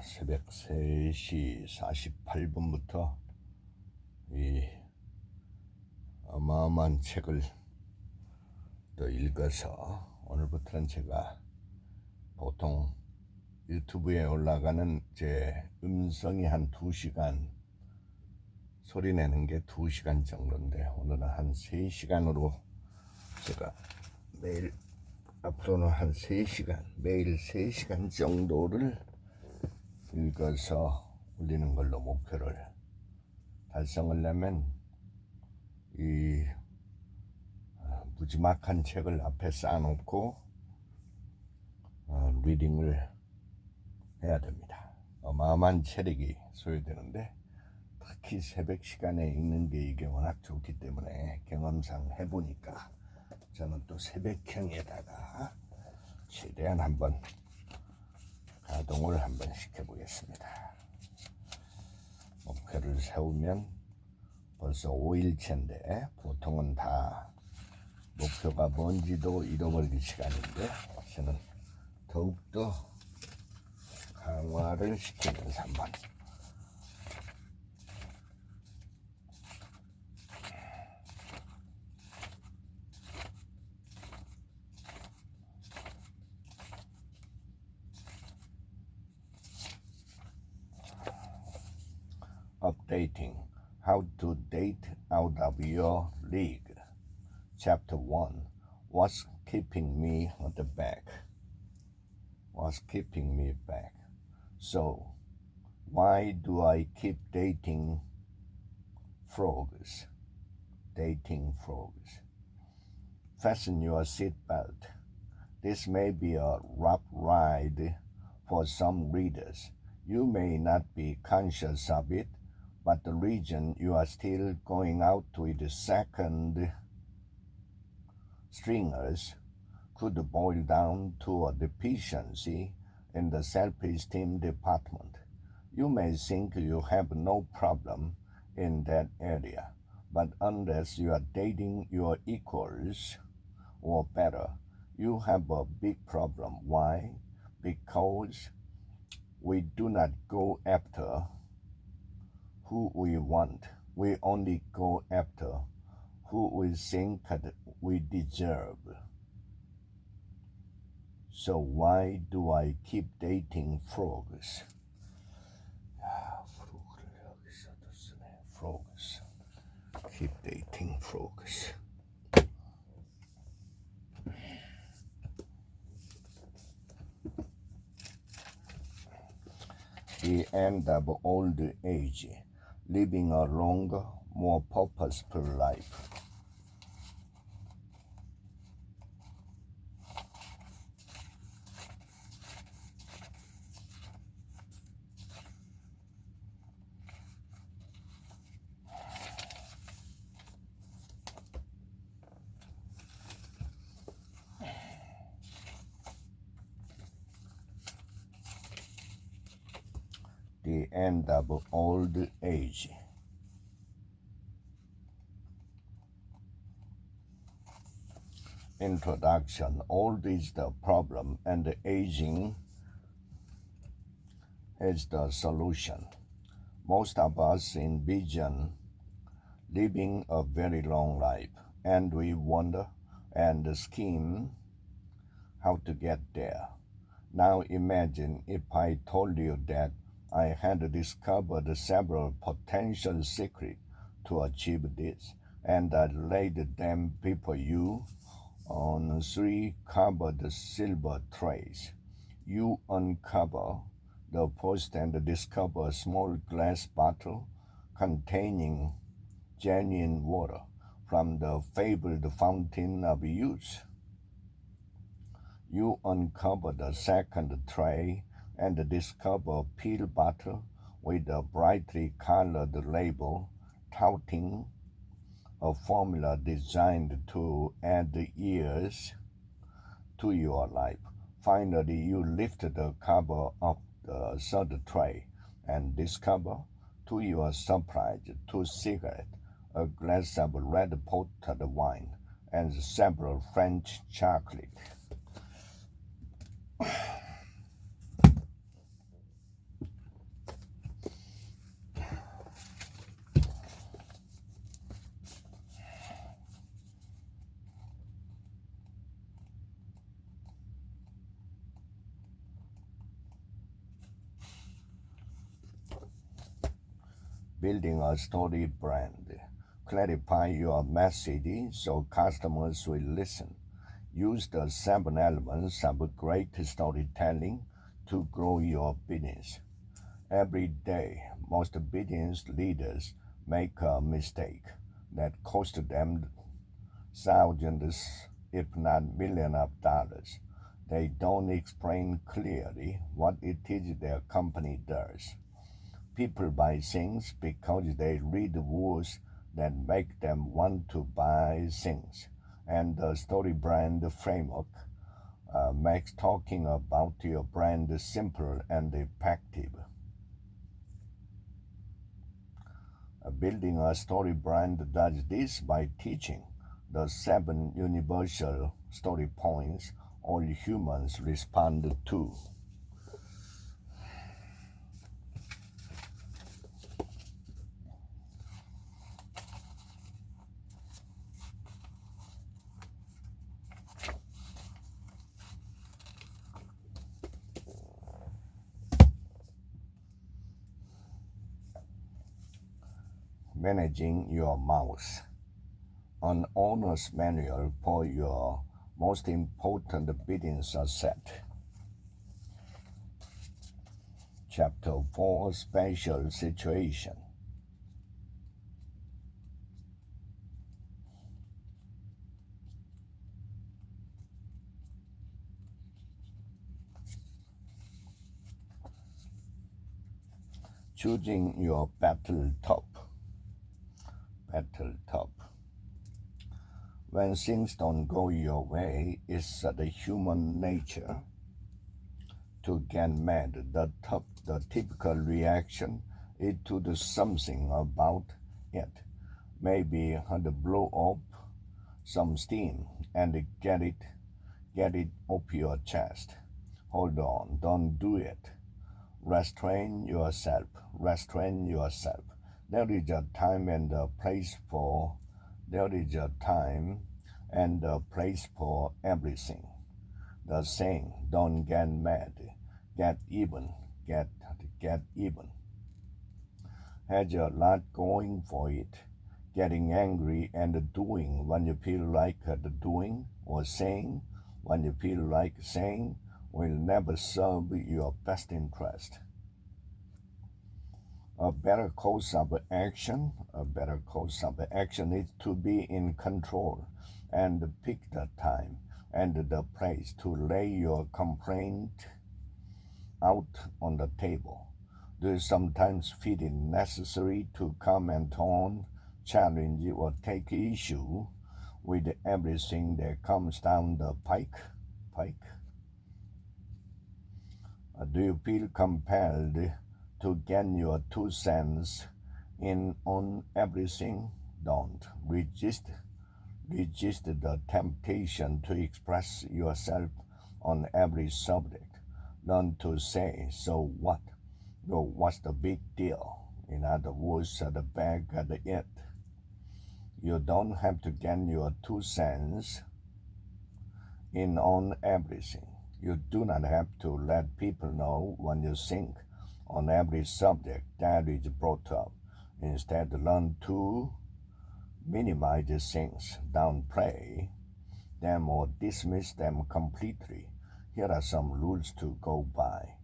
새벽 3시 48분부터 이 어마어마한 책을 또 읽어서 오늘부터는 제가 보통 유튜브에 올라가는 제 음성이 한 2시간, 소리 내는 게 2시간 정도인데 오늘은 한 3시간으로 제가 매일 앞으로는 한 3시간, 매일 3시간 정도를 읽어서 올리는 걸로 목표를 달성하려면 이 무지막한 책을 앞에 쌓아놓고 리딩을 해야 됩니다. 어마어마한 체력이 소요되는데 특히 새벽 시간에 읽는 게 이게 워낙 좋기 때문에 경험상 해보니까 저는 또 새벽형에다가 최대한 한번 가동을 한번 시켜보겠습니다. 목표를 세우면 벌써 5일째인데 보통은 다 목표가 뭔지도 잃어버릴 시간인데 저는 더욱더 강화를 시키면서 한번 Updating How to Date Out of Your League Chapter 1 What's keeping me at the back? What's keeping me back? So, why do I keep dating frogs? Dating frogs. Fasten your seatbelt. This may be a rough ride for some readers. You may not be conscious of it, but the reason you are still going out with the second stringers could boil down to a deficiency in the self-esteem department. You may think you have no problem in that area, but unless you are dating your equals or better, you have a big problem. Why? Because we do not go after who we want. We only go after who we think we deserve. So why do I keep dating frogs? Frogs. Keep dating frogs. The end of old age, living a longer, more purposeful life. The end of old age. Introduction. Old is the problem and aging is the solution. Most of us envision living a very long life, and we wonder and scheme how to get there. Now imagine if I told you that I had discovered several potential secrets to achieve this, and I laid them before you on 3 covered silver trays. You uncover the first and discover a small glass bottle containing genuine water from the fabled fountain of youth. You uncover the second tray and discover a pill bottle with a brightly colored label touting a formula designed to add years to your life. Finally, you lift the cover of the third tray and discover, to your surprise, 2 cigarettes, a glass of red porter wine, and several French chocolate. Building a story brand. Clarify your message so customers will listen. Use the 7 elements of great storytelling to grow your business. Every day, most business leaders make a mistake that costs them thousands, if not millions of dollars. They don't explain clearly what it is their company does. People buy things because they read words that make them want to buy things. And the story brand framework makes talking about your brand simple and effective. Building a story brand does this by teaching the 7 universal story points all humans respond to. Managing your mouth. An owner's manual for your most important business asset. Chapter 4, Special Situation. Choosing your battle top. When things don't go your way, it's the human nature to get mad. The typical reaction is to do something about it. Maybe to blow up some steam and get it off your chest. Hold on, don't do it. Restrain yourself. There is a time and a place for everything. The saying, don't get mad, get even, get even, has a lot going for it. Getting angry and doing when you feel like doing, or saying when you feel like saying, will never serve your best interest. A better course of action is to be in control and pick the time and the place to lay your complaint out on the table. Do you sometimes feel it necessary to comment on, challenge, or take issue with everything that comes down the pike? Do you feel compelled to get your 2 cents in on everything? Don't resist the temptation to express yourself on every subject. Learn to say, so what? No, what's the big deal? In other words, the back at it. You don't have to get your 2 cents in on everything. You do not have to let people know what you think on every subject that is brought up. Instead, learn to minimize the things, downplay them, or dismiss them completely. Here are some rules to go by.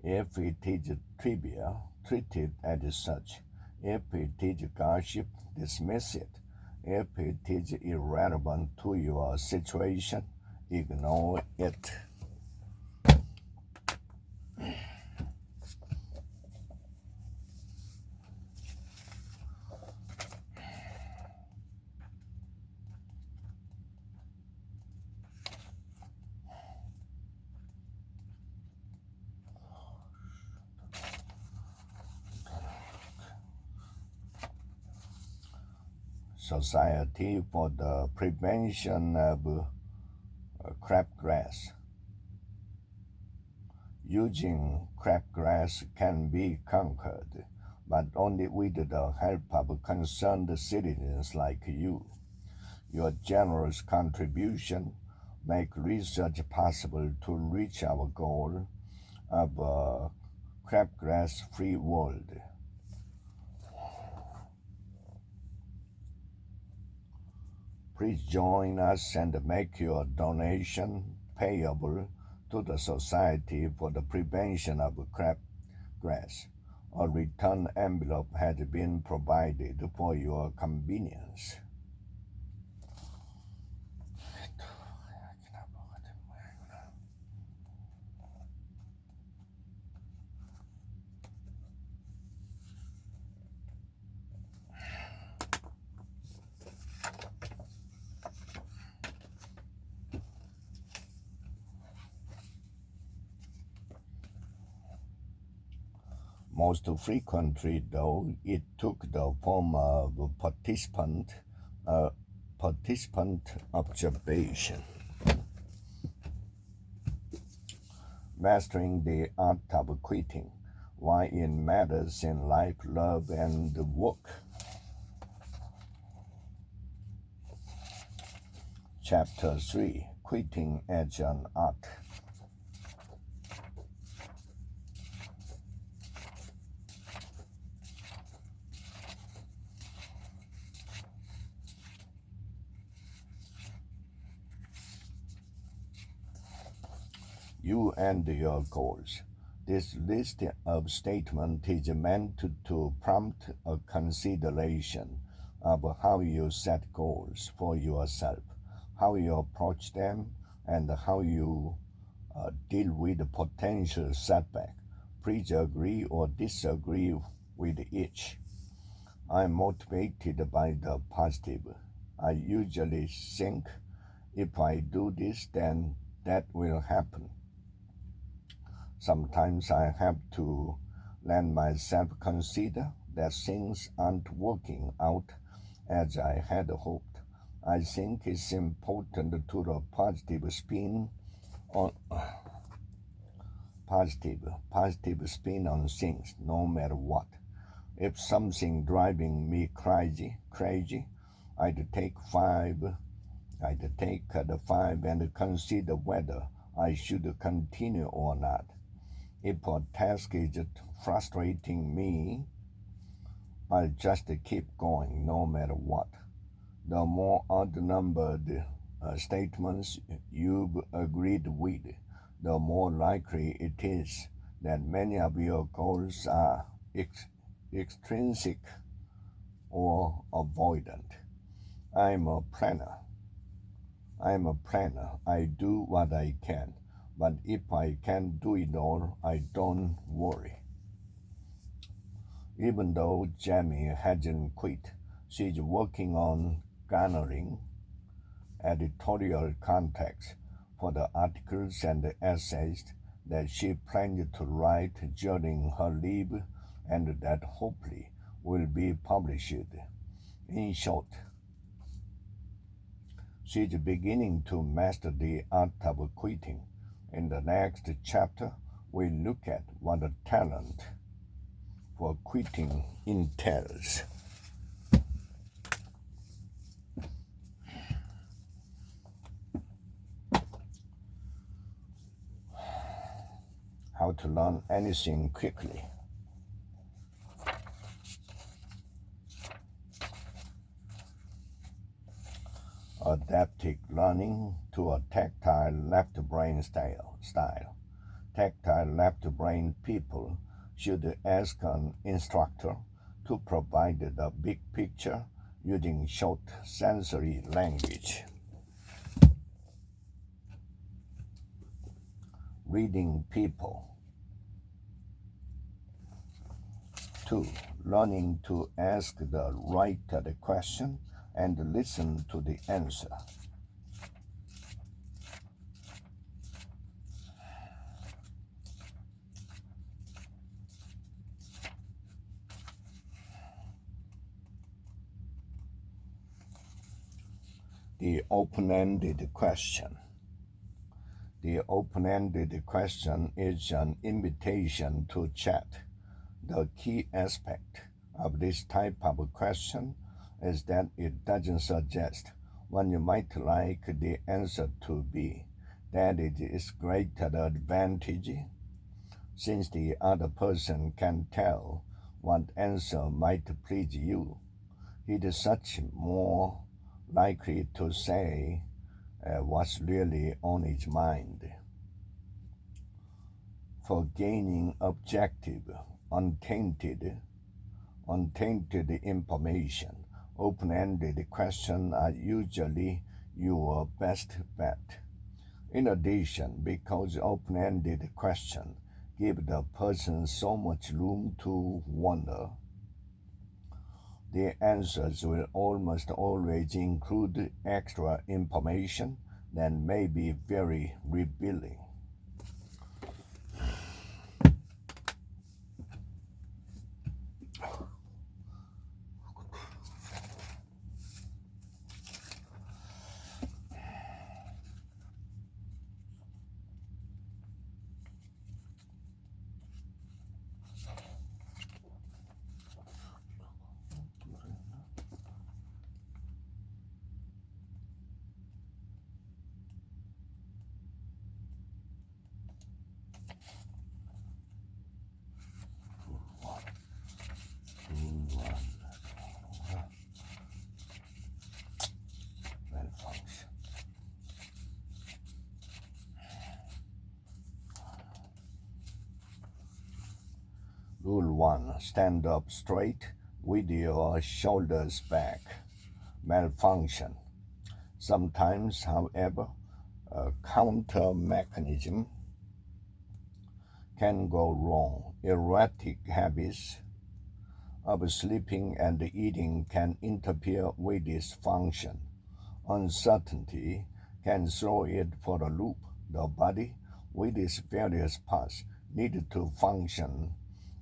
If it is trivia, treat it as such. If it is gossip, dismiss it. If it is irrelevant to your situation, ignore it. Society for the Prevention of Crabgrass. Using crabgrass can be conquered, but only with the help of concerned citizens like you. Your generous contribution make research possible to reach our goal of a crabgrass-free world. Please join us and make your donation payable to the Society for the Prevention of Crabgrass. A return envelope has been provided for your convenience. Most frequently, though, it took the form of participant observation. Mastering the art of quitting, why it matters in life, love, and work. Chapter 3, Quitting as an Art. You and your goals. This list of statements is meant to prompt a consideration of how you set goals for yourself, how you approach them, and how you deal with potential setback. Please agree or disagree with each. I'm motivated by the positive. I usually think if I do this, then that will happen. Sometimes I have to let myself consider that things aren't working out as I had hoped. I think it's important to the positive spin on positive spin on things, no matter what. If something driving me crazy, I'd take the 5 and consider whether I should continue or not. If a task is frustrating me, I'll just keep going no matter what. The more odd-numbered statements you've agreed with, the more likely it is that many of your goals are extrinsic or avoidant. I'm a planner. I do what I can. But if I can't do it all, I don't worry. Even though Jamie hasn't quit, she's working on garnering editorial contacts for the articles and essays that she plans to write during her leave and that hopefully will be published. In short, she's beginning to master the art of quitting. In the next chapter, we look at what a talent for quitting entails. How to learn anything quickly. Adaptive learning to a tactile left brain style. Tactile left brain people should ask an instructor to provide the big picture using short sensory language. Reading people. 2. Learning to ask the right question and listen to the answer. The open-ended question. The open-ended question is an invitation to chat. The key aspect of this type of question is that it doesn't suggest what you might like the answer to be, that it is greater advantage, since the other person can tell what answer might please you. It is such more likely to say what's really on his mind. For gaining objective, untainted, untainted information, open-ended questions are usually your best bet. In addition, because open-ended questions give the person so much room to wonder, the answers will almost always include extra information that may be very revealing. Malfunction. Rule 1. Stand up straight with your shoulders back. Malfunction. Sometimes, however, a counter mechanism can go wrong. Erratic habits of sleeping and eating can interfere with this function. Uncertainty can throw it for a loop. The body, with its various parts, needs to function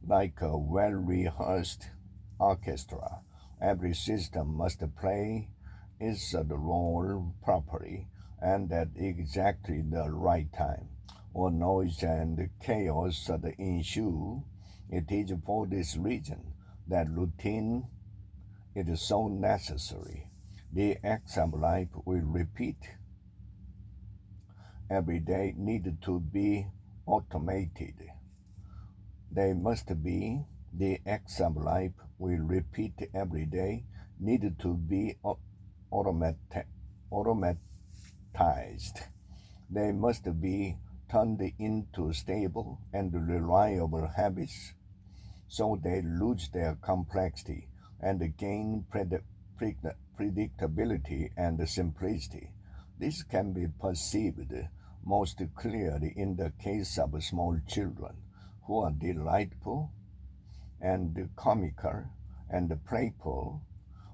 like a well-rehearsed orchestra. Every system must play its role properly and at exactly the right time, or noise and chaos ensue. It is for this reason that routine is so necessary. The acts of life we repeat every day need to be automated. They must be. The acts of life we repeat every day need to be automatized. They must be turned into stable and reliable habits so they lose their complexity and gain predictability and simplicity. This can be perceived most clearly in the case of small children, who are delightful and comical and playful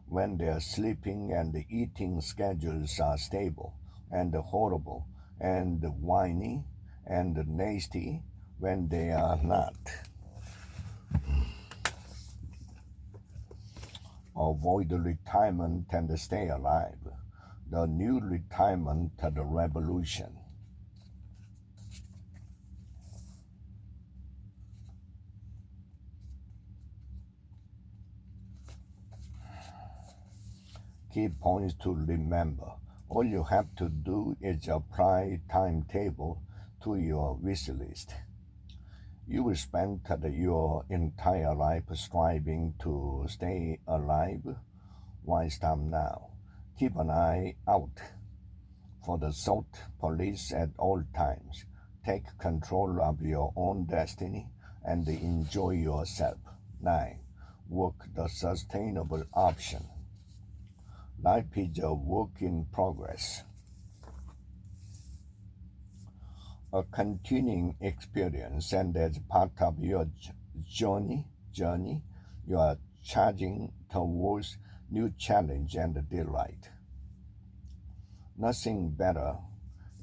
when their sleeping and eating schedules are stable, and horrible and whiny and nasty when they are not. Avoid retirement and stay alive. The new retirement revolution. Key points to remember. All you have to do is apply timetable to your wish list. You will spend your entire life striving to stay alive. Why stop now? Keep an eye out for the thought police at all times. Take control of your own destiny and enjoy yourself. 9. Work the sustainable option. Life is a work in progress, a continuing experience, and as part of your journey, you are charging towards new challenge and delight. Nothing better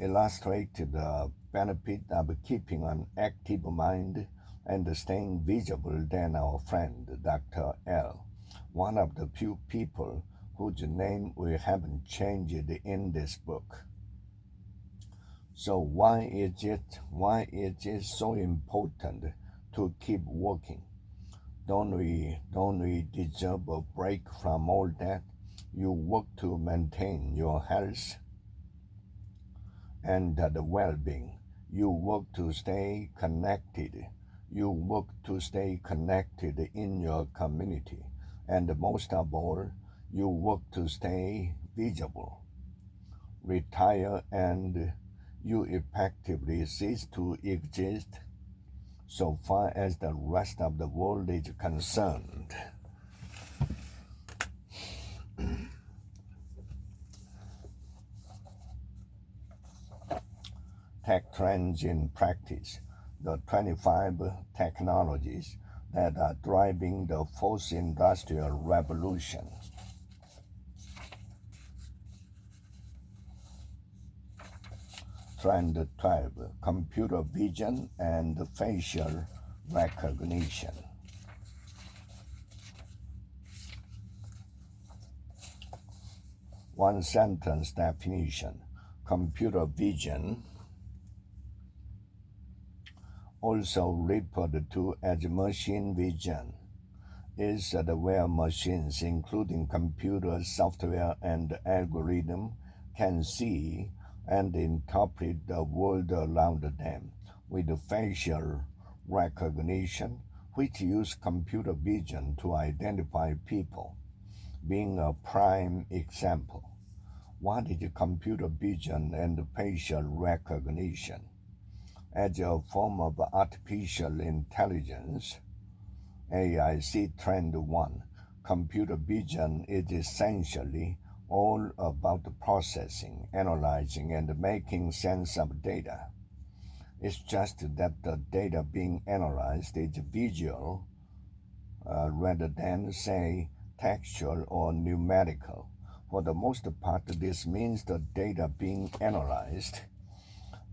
illustrates the benefit of keeping an active mind and staying visible than our friend Dr. L, one of the few people whose name we haven't changed in this book. So why is it so important to keep working? Don't we deserve a break from all that? You work to maintain your health and the well-being. You work to stay connected. You work to stay connected in your community. And most of all, you work to stay visible, retire, and you effectively cease to exist so far as the rest of the world is concerned. Tech trends in practice. The 25 technologies that are driving the fourth industrial revolution. Trend 12, computer vision and facial recognition. One sentence definition. Computer vision, also referred to as machine vision, is where machines, including computers, software, and algorithm, can see and interpret the world around them. With facial recognition, which use computer vision to identify people, being a prime example. What is computer vision and facial recognition? As a form of artificial intelligence, AIC Trend 1, computer vision is essentially all about processing, analyzing, and making sense of data. It's just that the data being analyzed is visual rather than, say, textual or numerical. For the most part, this means the data being analyzed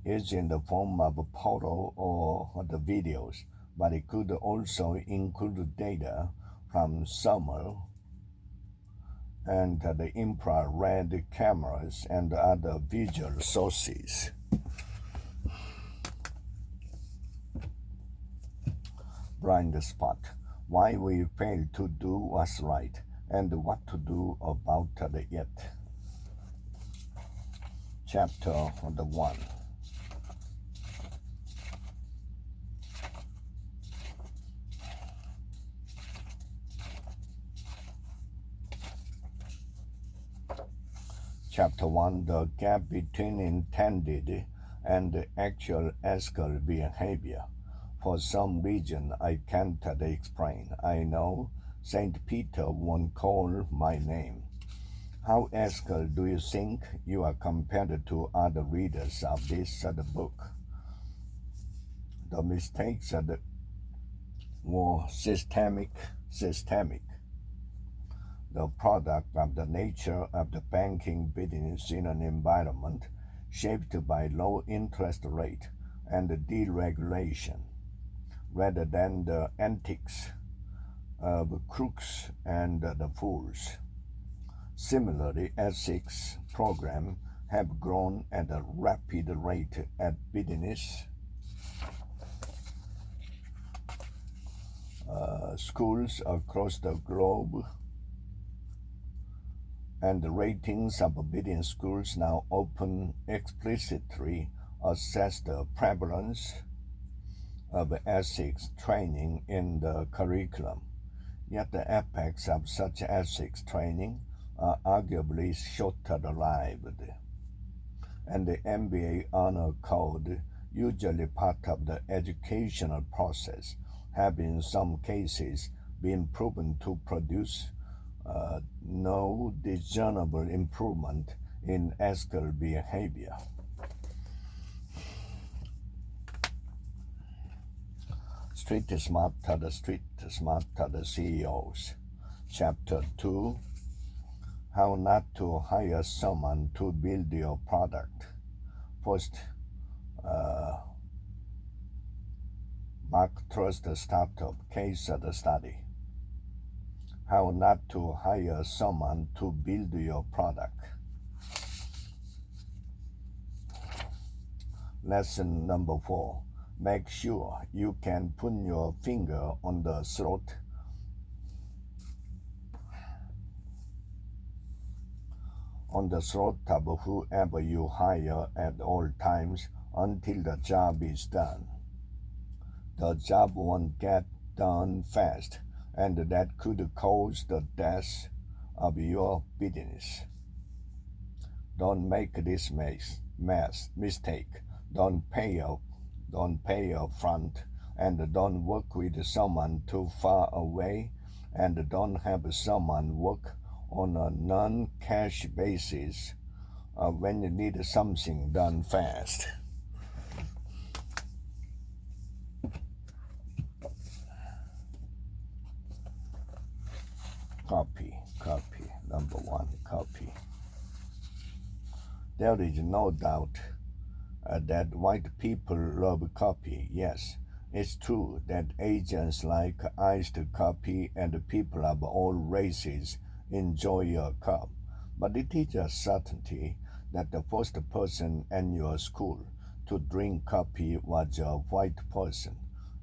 is in the form of a photo or the videos, but it could also include data from thermal and the infrared cameras and other visual sources. Blind spot. Why we fail to do what's right and what to do about it. Chapter 1. Chapter 1, the gap between intended and actual ethical behavior. For some reason I can't explain. I know St. Peter won't call my name. How ethical do you think you are compared to other readers of this book? The mistakes were systemic. The product of the nature of the banking business in an environment shaped by low interest rate and deregulation, rather than the antics of crooks and the fools. Similarly, ethics programs have grown at a rapid rate at business schools across the globe, and the ratings of business schools now open explicitly assess the prevalence of ethics training in the curriculum. Yet the apex of such ethics training are arguably short-lived, and the MBA honor code, usually part of the educational process, have in some cases been proven to produce no discernible improvement in ethical behavior. Street smart to the CEOs. Chapter 2, how not to hire someone to build your product. First, Mark Trust Startup Case Study. How not to hire someone to build your product. Lesson number 4. Make sure you can put your finger on the throat of whoever you hire at all times until the job is done. The job won't get done fast, and that could cause the death of your business. Don't make this mistake. Don't pay up, don't pay up front, and don't work with someone too far away, and don't have someone work on a non-cash basis when you need something done fast. Copy. Number one, copy. There is no doubt that white people love copy. Yes, it's true that Asians like iced coffee and people of all races enjoy a cup. But it is a certainty that the first person in your school to drink coffee was a white person.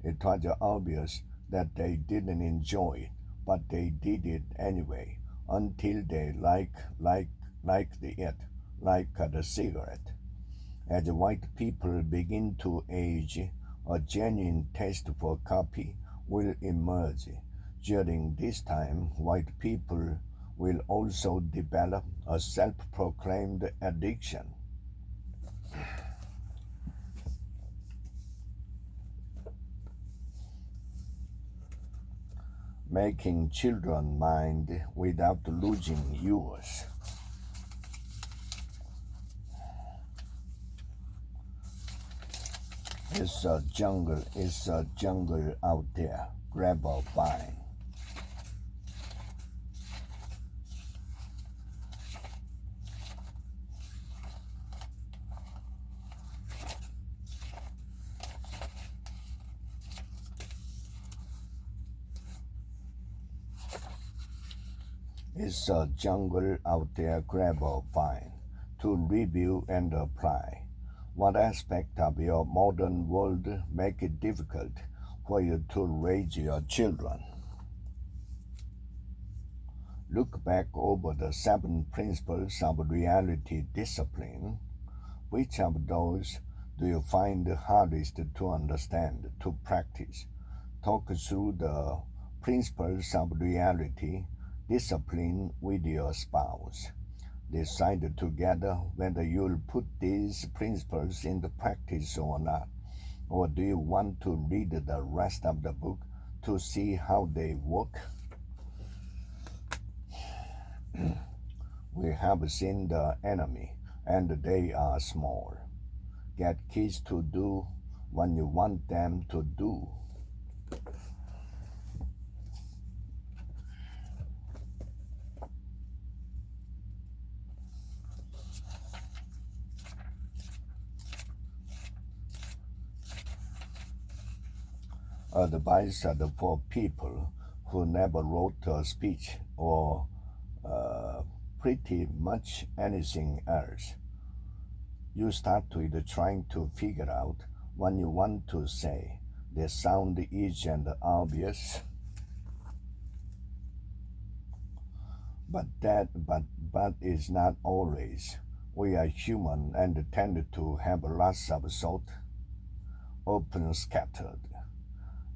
It was obvious that they didn't enjoy it, but they did it anyway until they liked it, like the cigarette. As white people begin to age, a genuine taste for coffee will emerge. During this time, white people will also develop a self-proclaimed addiction. Making children mind without losing yours. It's a jungle out there. Grab a vine. It's a jungle out there. Grab a vine. To review and apply. What aspect of your modern world make it difficult for you to raise your children? Look back over the 7 principles of reality discipline. Which of those do you find hardest to understand, to practice? Talk through the principles of reality discipline with your spouse. Decide together whether you'll put these principles into practice or not. Or do you want to read the rest of the book to see how they work? We have seen the enemy, and they are small. Get kids to do what you want them to do. Advice for people who never wrote a speech or pretty much anything else. You start with trying to figure out what you want to say. They sound easy and obvious, but is not always. We are human and tend to have lots of thought, often scattered,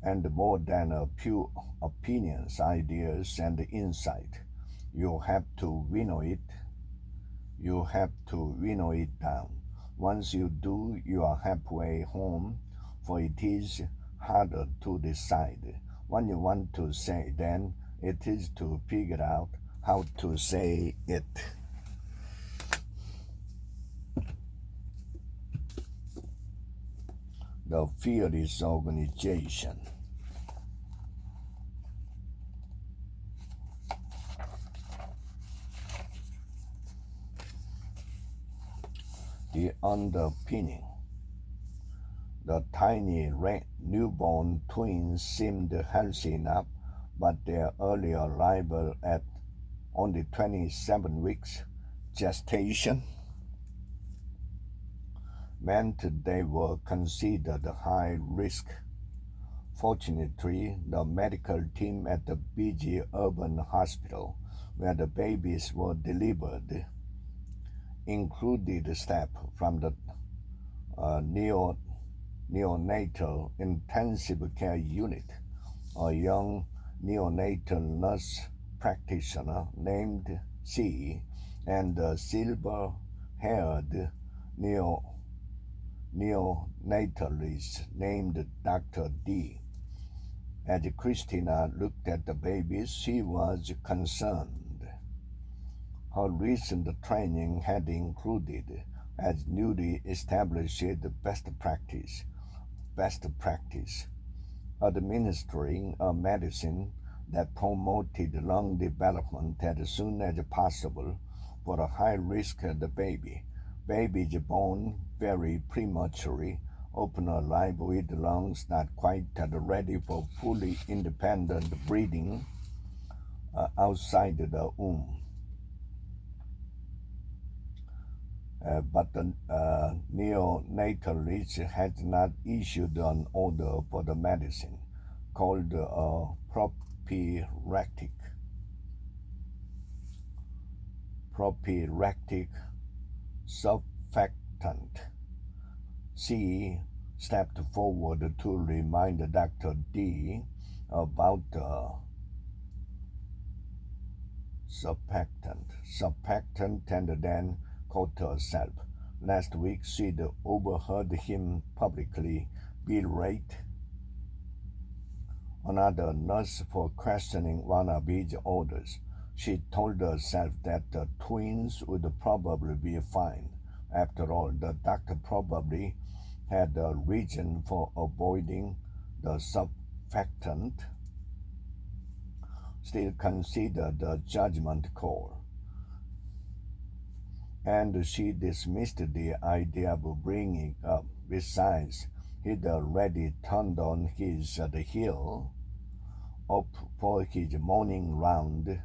and more than a few opinions, ideas, and insight. You have to winnow it. You have to winnow it down. Once you do, you are halfway home, for it is harder to decide what you want to say than it is to figure out how to say it. The fearless organization. The underpinning. The tiny newborn twins seemed healthy enough, but their early arrival at only 27 weeks gestation meant they were considered high risk. Fortunately, the medical team at the busy urban hospital where the babies were delivered included staff from the neonatal intensive care unit. A young neonatal nurse practitioner named C and a silver blonde-haired neonatalist named Dr. D. As Christina looked at the baby, she was concerned. Her recent training had included, as newly established best practice, administering a medicine that promoted lung development as soon as possible for a high-risk baby. Babies born very prematurely, often alive with lungs not quite ready for fully independent breathing outside the womb. But the neonatalist has not issued an order for the medicine, called a prophylactic surfactant. She stepped forward to remind Dr. D about the surfactant and then caught herself. Last week she'd overheard him publicly berate another nurse for questioning one of his orders. She told herself that the twins would probably be fine. After all, the doctor probably had a reason for avoiding the surfactant. Still considered the judgment call, and she dismissed the idea of bringing it up. Besides, he'd already turned on his heel up for his morning round.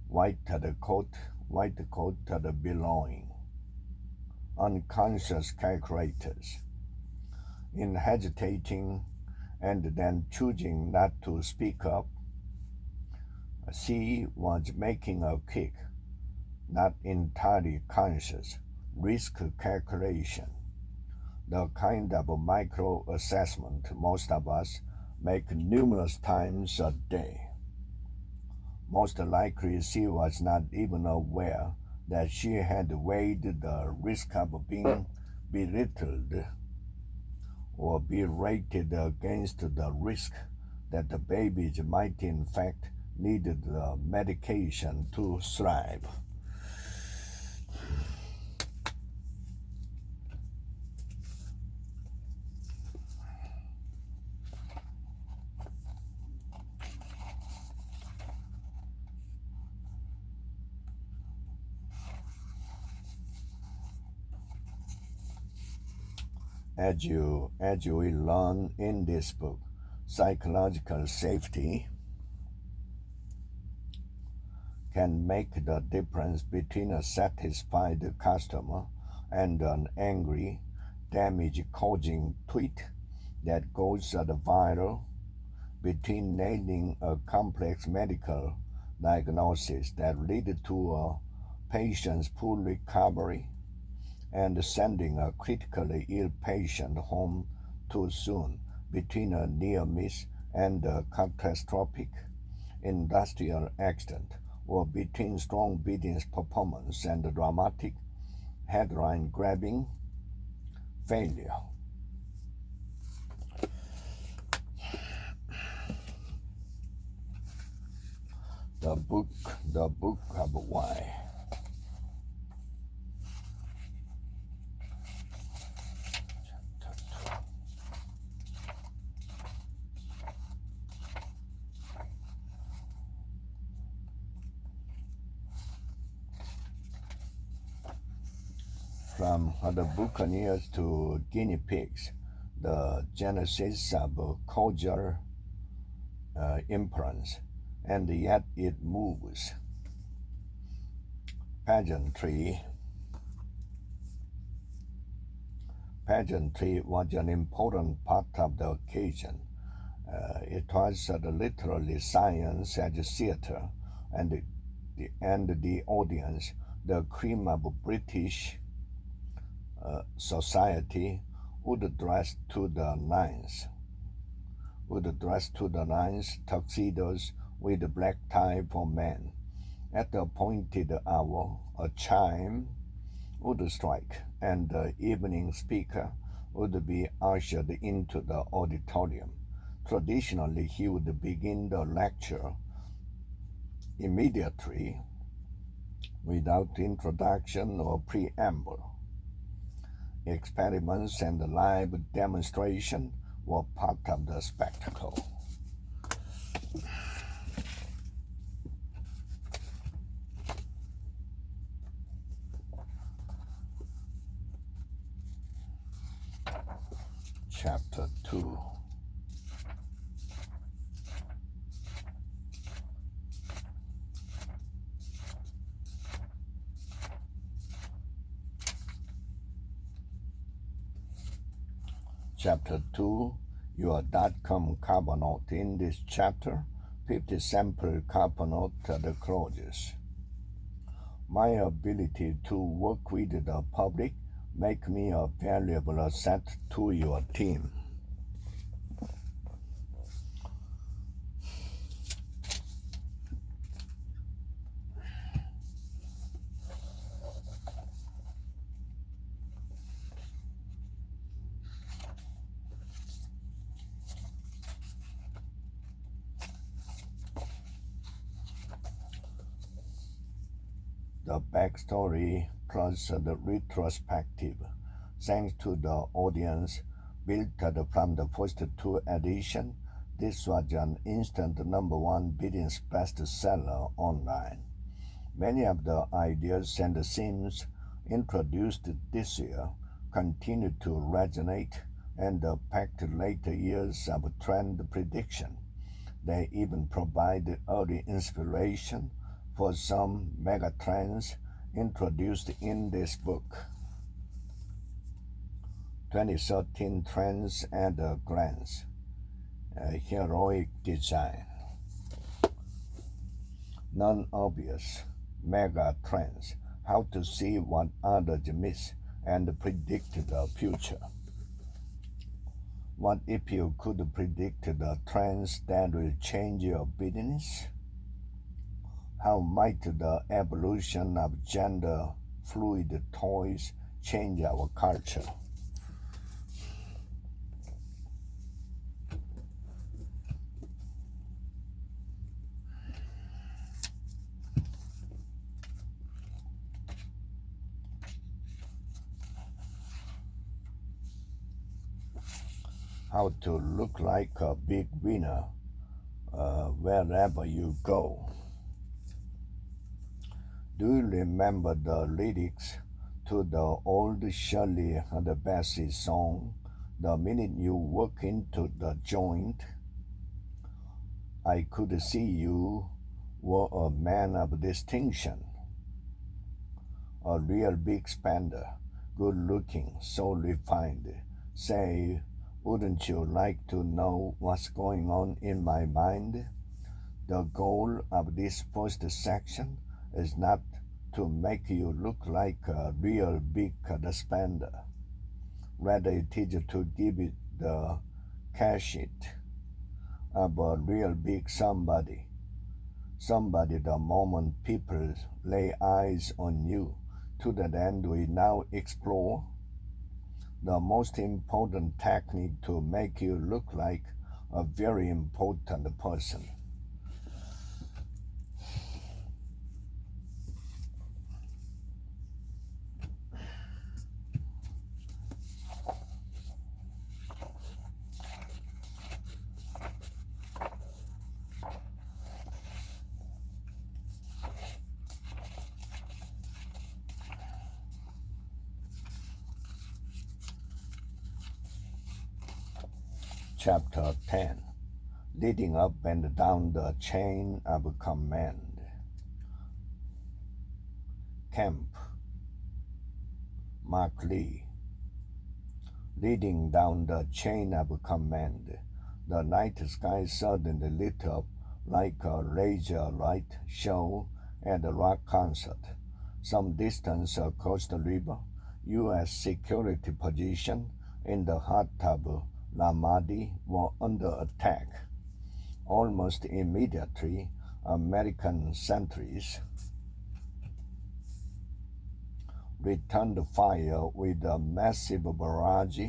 White coat belonging. Unconscious calculators. In hesitating and then choosing not to speak up, she was making a quick, not entirely conscious, risk calculation, the kind of micro-assessment most of us make numerous times a day. Most likely she was not even aware that she had weighed the risk of being belittled or berated against the risk that the babies might in fact need the medication to thrive. As you will learn in this book, psychological safety can make the difference between a satisfied customer and an angry, damage-causing tweet that goes viral, between nailing a complex medical diagnosis that leads to a patient's full recovery and sending a critically ill patient home too soon, between a near miss and a catastrophic industrial accident, or between strong business performance and dramatic headline-grabbing failure. The book of why. From the buccaneers to guinea pigs, the genesis of cultural imprints, and yet it moves. Pageantry was an important part of the occasion. It was literally science as theater, and the audience, the cream of British society, would dress to the nines, tuxedos with black tie for men, At the appointed hour, a chime would strike, and the evening speaker would be ushered into the auditorium. Traditionally, he would begin the lecture immediately without introduction or preamble. Experiments and live demonstration were part of the spectacle. Chapter 2. Chapter 2, your .com carbonate. In this chapter, 50 sample carbonate the clauses. My ability to work with the public make me a valuable asset to your team. The backstory plus the retrospective. Thanks to the audience built from the first two editions, this was an instant #1 business bestseller online. Many of the ideas and themes introduced this year continue to resonate and impact later years of trend prediction. They even provide early inspiration for some megatrends introduced in this book. 2013 Trends at a Glance. Heroic Design. Non-obvious mega trends. How to see what others miss and predict the future. What if you could predict the trends that will change your business? How might the evolution of gender-fluid toys change our culture? How to look like a big winner wherever you go. Do you remember the lyrics to the old Shirley Bassey song, "The minute you walk into the joint, I could see you were a man of distinction, a real big spender, good looking, so refined. Say, wouldn't you like to know what's going on in my mind?" The goal of this first section is not to make you look like a real big spender. Rather, it is to give it the cash it of a real big somebody. Somebody the moment people lay eyes on you. To that end, we now explore the most important technique to make you look like a very important person. Chapter 10. Leading up and down the chain of command. Camp. Mark Lee. Leading down the chain of command, the night sky suddenly lit up like a laser light show at a rock concert. Some distance across the river, U.S. security position in the heart of Ramadi were under attack. Almost immediately, American sentries returned fire with a massive barrage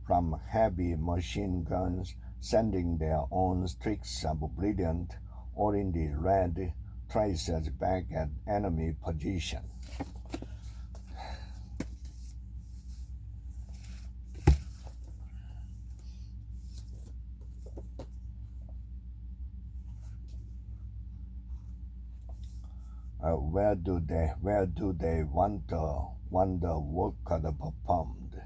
from heavy machine guns, sending their own streaks of brilliant orange-red tracers back at enemy position. Where do they want the work performed?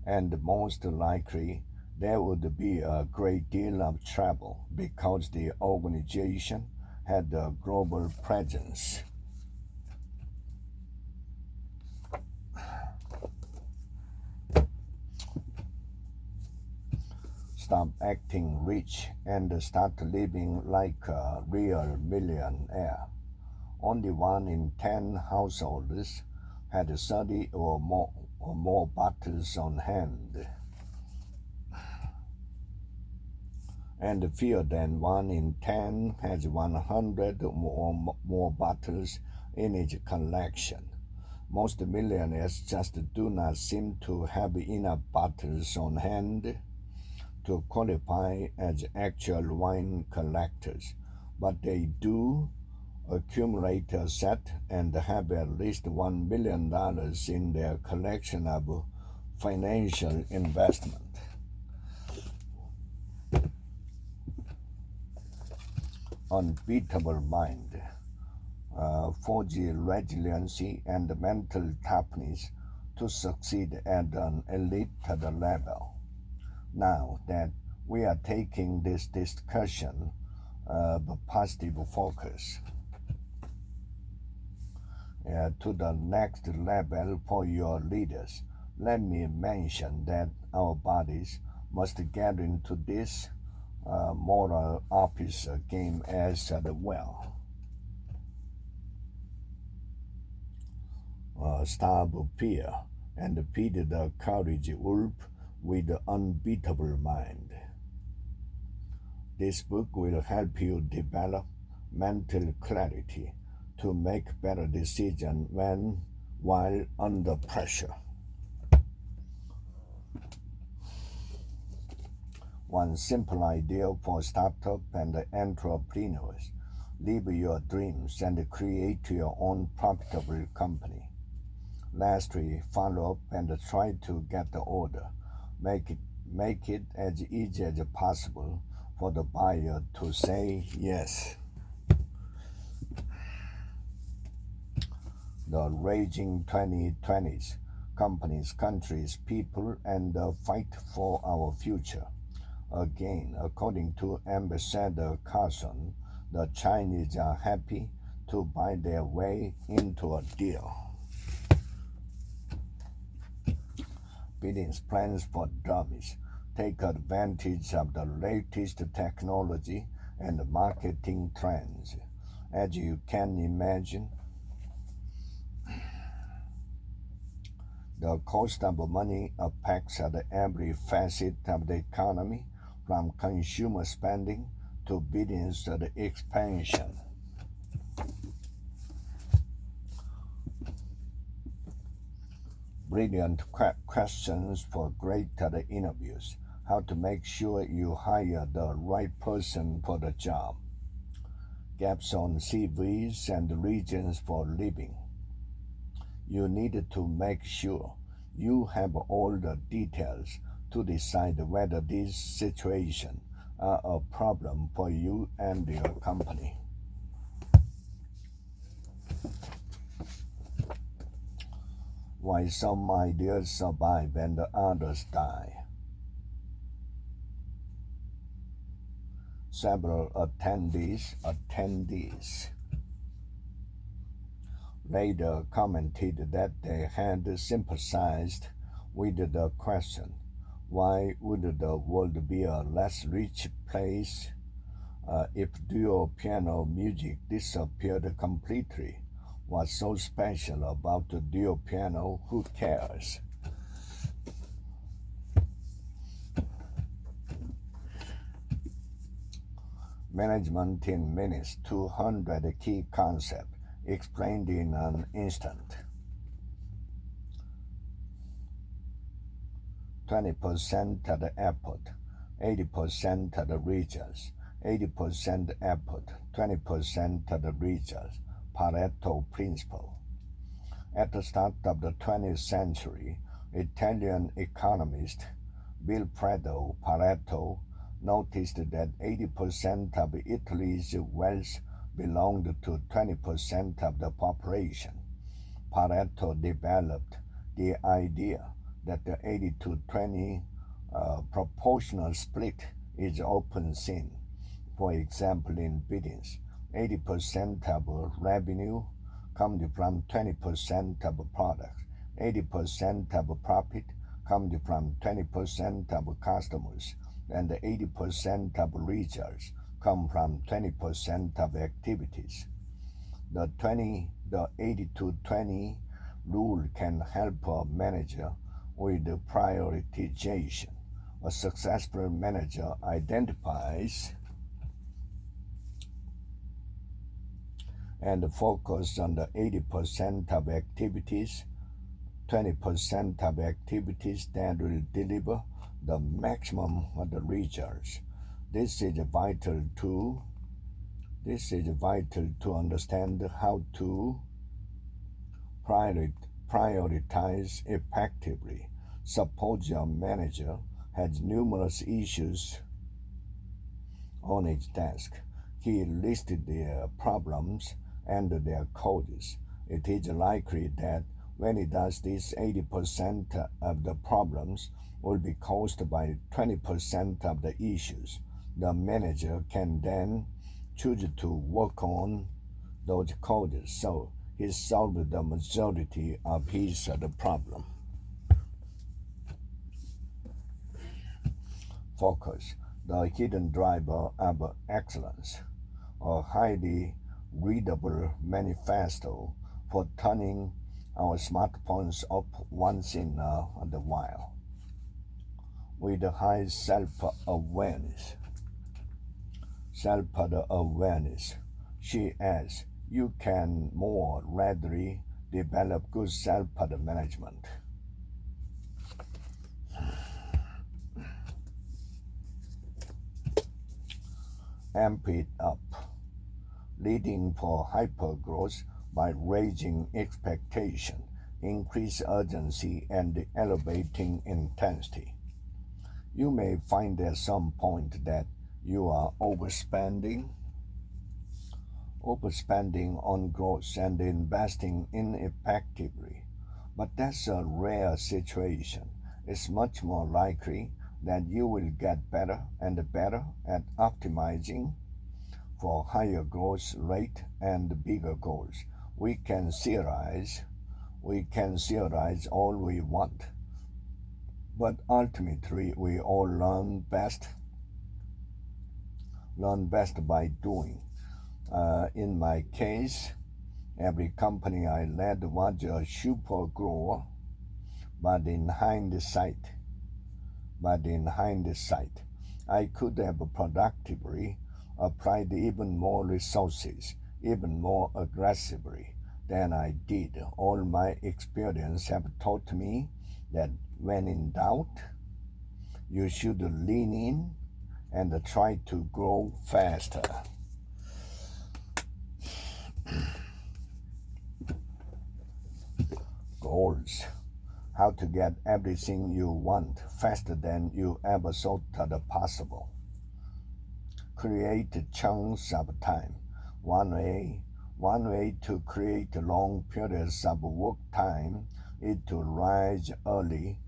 And most likely there would be a great deal of trouble because the organization had a global presence. Stop acting rich and start living like a real millionaire. Only 1 in 10 households had 30 or more bottles on hand, and fewer than 1 in 10 has 100 or more bottles in its collection. Most millionaires just do not seem to have enough bottles on hand to qualify as actual wine collectors, but they do accumulate a set and have at least $1 million in their collection of financial investment. Unbeatable mind, forge resiliency, and mental toughness to succeed at an elite level. Now that we are taking this discussion positive focus to the next level for your leaders, let me mention that our bodies must get into this moral officer game as well. Starve fear and feed the courage wolf with the unbeatable mind. This book will help you develop mental clarity to make better decisions while under pressure. One simple idea for startup and entrepreneurs: live your dreams and create your own profitable company. Lastly, follow up and try to get the order. Make it as easy as possible for the buyer to say yes. The raging 2020s, companies, countries, people, and the fight for our future. Again, according to Ambassador Carson, the Chinese are happy to buy their way into a deal. Business plans for dummies take advantage of the latest technology and marketing trends. As you can imagine, the cost of money affects every facet of the economy, from consumer spending to business expansion. Brilliant questions for great interviews. How to make sure you hire the right person for the job. Gaps on CVs and reasons for leaving. You need to make sure you have all the details to decide whether these situations are a problem for you and your company. Why some ideas survive and others die. Several attendees later commented that they had sympathized with the question, why would the world be a less rich place if dual piano music disappeared completely? What's so special about the dual piano? Who cares? Management in minutes, 200 key concepts explained in an instant. 20% of the effort, 80% of the results. 80% effort, 20% of the results. Pareto principle. At the start of the 20th century, Italian economist Vilfredo Pareto noticed that 80% of Italy's wealth belonged to 20% of the population. Pareto developed the idea that the 80 to 20 proportional split is often seen. For example, in business, 80% of revenue comes from 20% of products. 80% of profit comes from 20% of customers, and 80% of results come from 20% of activities. The 80 to 20 rule can help a manager with prioritization. A successful manager identifies and focus on the 80% of activities, 20% of activities that will deliver the maximum of the results. This is vital to understand how to prioritize effectively. Suppose your manager has numerous issues on his desk. He listed their problems and their causes. It is likely that when he does this, 80% of the problems will be caused by 20% of the issues. The manager can then choose to work on those causes, so he solved the majority of his problem. Focus, the hidden driver of excellence. A highly readable manifesto for turning our smartphones off once in a while. With high self-awareness, she adds, you can more readily develop good self-management. Amp it up, leading for hypergrowth by raising expectation, increase urgency, and elevating intensity. You may find at some point that you are overspending on growth and investing ineffectively, but that's a rare situation. It's much more likely that you will get better and better at optimizing for higher growth rate and bigger goals. We can theorize all we want, but ultimately we all learn best by doing. In my case, every company I led was a super grower, but in hindsight, I could have productively applied even more resources, even more aggressively than I did. All my experience have taught me that when in doubt, you should lean in and try to grow faster. Goals. How to get everything you want faster than you ever thought possible. Create chunks of time. One way to create long periods of work time is to rise early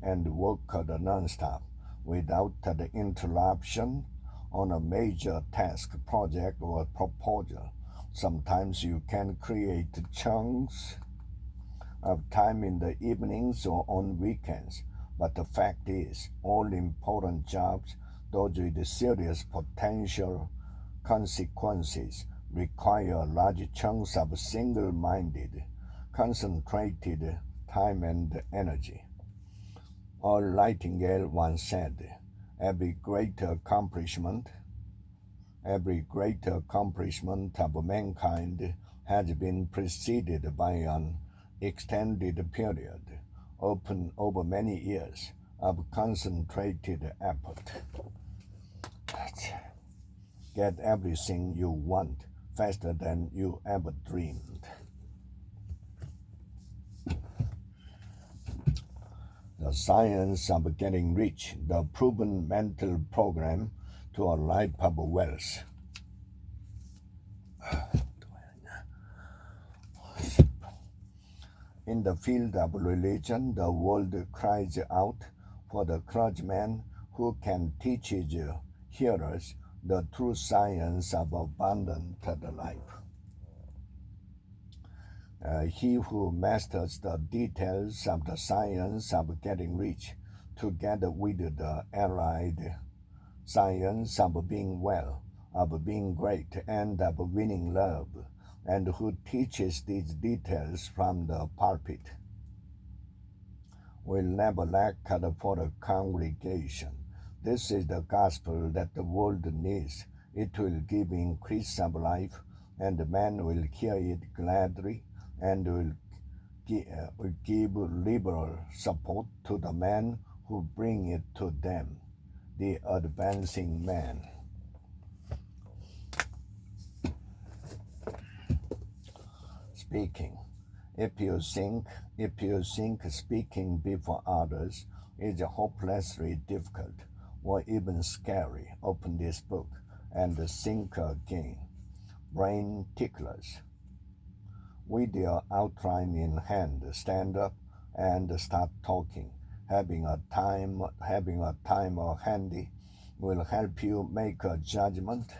and work non-stop without the interruption on a major task, project, or proposal. Sometimes you can create chunks of time in the evenings or on weekends, but the fact is, all important jobs, those with serious potential consequences, require large chunks of single-minded, concentrated time and energy. A Nightingale once said, every great accomplishment of mankind has been preceded by an extended period, often over many years, of concentrated effort. Get everything you want faster than you ever dreamed. The Science of Getting Rich, the proven mental program to a life of wealth. In the field of religion, the world cries out for the clergyman who can teach his hearers the true science of abundant life. He who masters the details of the science of getting rich, together with the allied science of being well, of being great, and of winning love, and who teaches these details from the pulpit, will never lack for the congregation. This is the gospel that the world needs. It will give increase of life, and man will hear it gladly, and will give liberal support to the man who bring it to them, the advancing man. Speaking. If you think speaking before others is hopelessly difficult or even scary, open this book and think again. Brain ticklers. With your outline in hand, stand up and start talking. Having a timer handy will help you make a judgment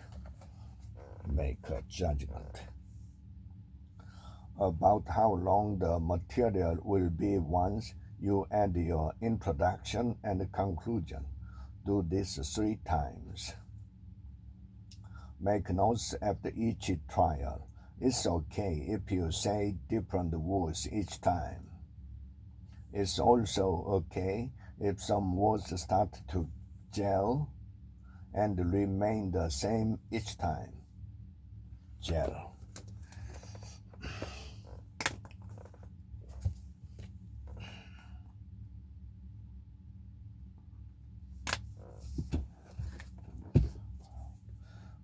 about how long the material will be once you add your introduction and conclusion. Do this 3 times. Make notes after each trial. It's okay if you say different words each time. It's also okay if some words start to gel and remain the same each time. Gel.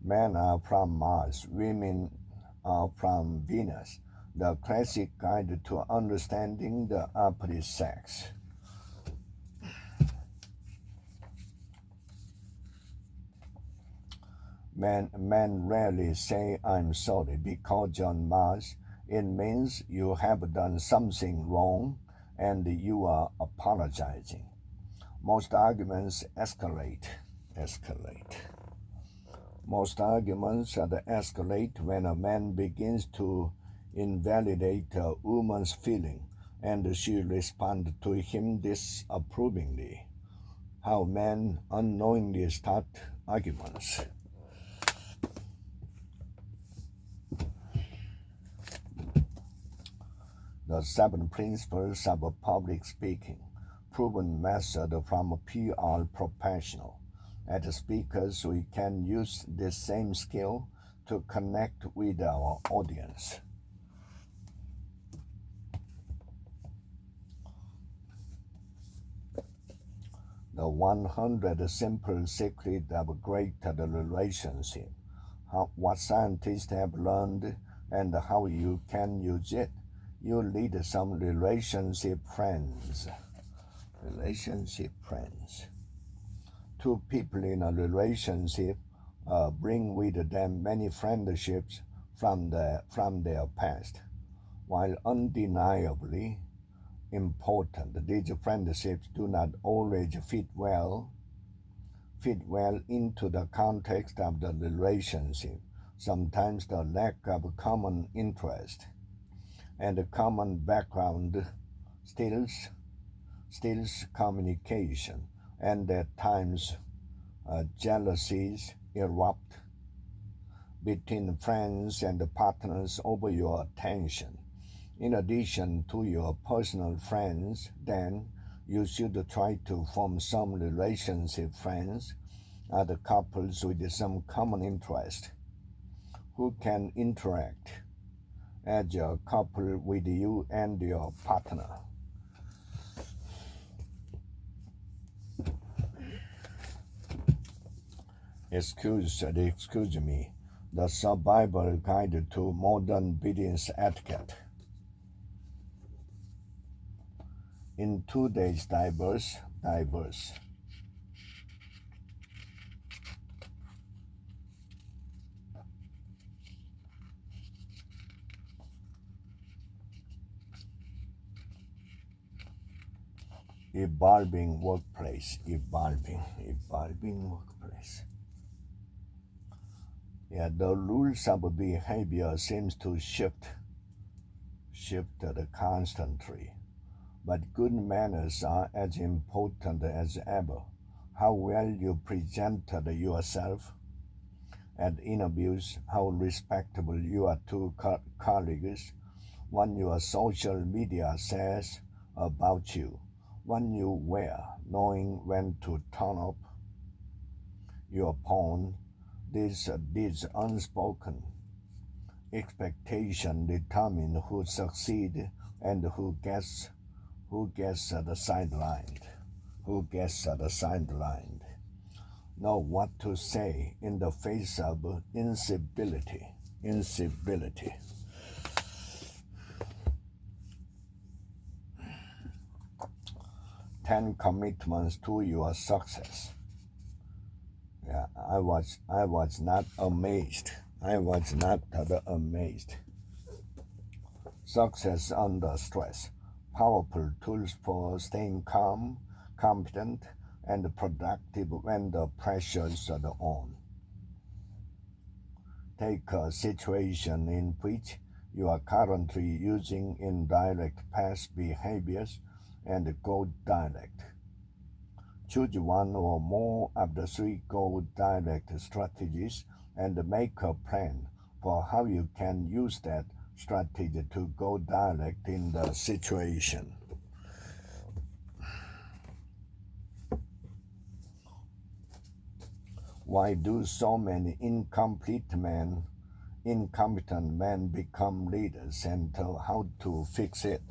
Men are from Mars, women are from Venus. The classic guide to understanding the opposite sex. Men rarely say I'm sorry because on Mars it means you have done something wrong and you are apologizing. Most arguments escalate. Most arguments escalate when a man begins to invalidate a woman's feeling and she responds to him disapprovingly. How men unknowingly start arguments. The 7 principles of public speaking, proven method from a PR professional. As speakers, we can use this same skill to connect with our audience. The 100 simple secrets of a great relationship. What scientists have learned and how you can use it. You need some relationship friends. Two people in a relationship bring with them many friendships from their past. While undeniably important, these friendships do not always fit well into the context of the relationship. Sometimes the lack of common interest and a common background stills communication, and at times jealousies erupt between friends and partners over your attention. In addition to your personal friends, then You should try to form some relationship friends, other couples with some common interest who can interact as a couple with you and your partner. Excuse me. The Survival Guide to Modern Business Etiquette. In today's diverse. Evolving workplace. Yeah, the rules of behavior seems to shift constantly, but good manners are as important as ever. How well you present yourself at interviews, how respectable you are to colleagues, what your social media says about you, what you wear, knowing when to turn up your phone. These unspoken expectation determine who succeed and who gets the sidelined. Know what to say in the face of incivility. 10 commitments to your success. Yeah, I was not amazed. Success under stress. Powerful tools for staying calm, competent, and productive when the pressures are on. Take a situation in which you are currently using indirect past behaviors and go direct. Choose one or more of the 3 go direct strategies and make a plan for how you can use that strategy to go direct in the situation. Why do so many incompetent men become leaders, and how to fix it?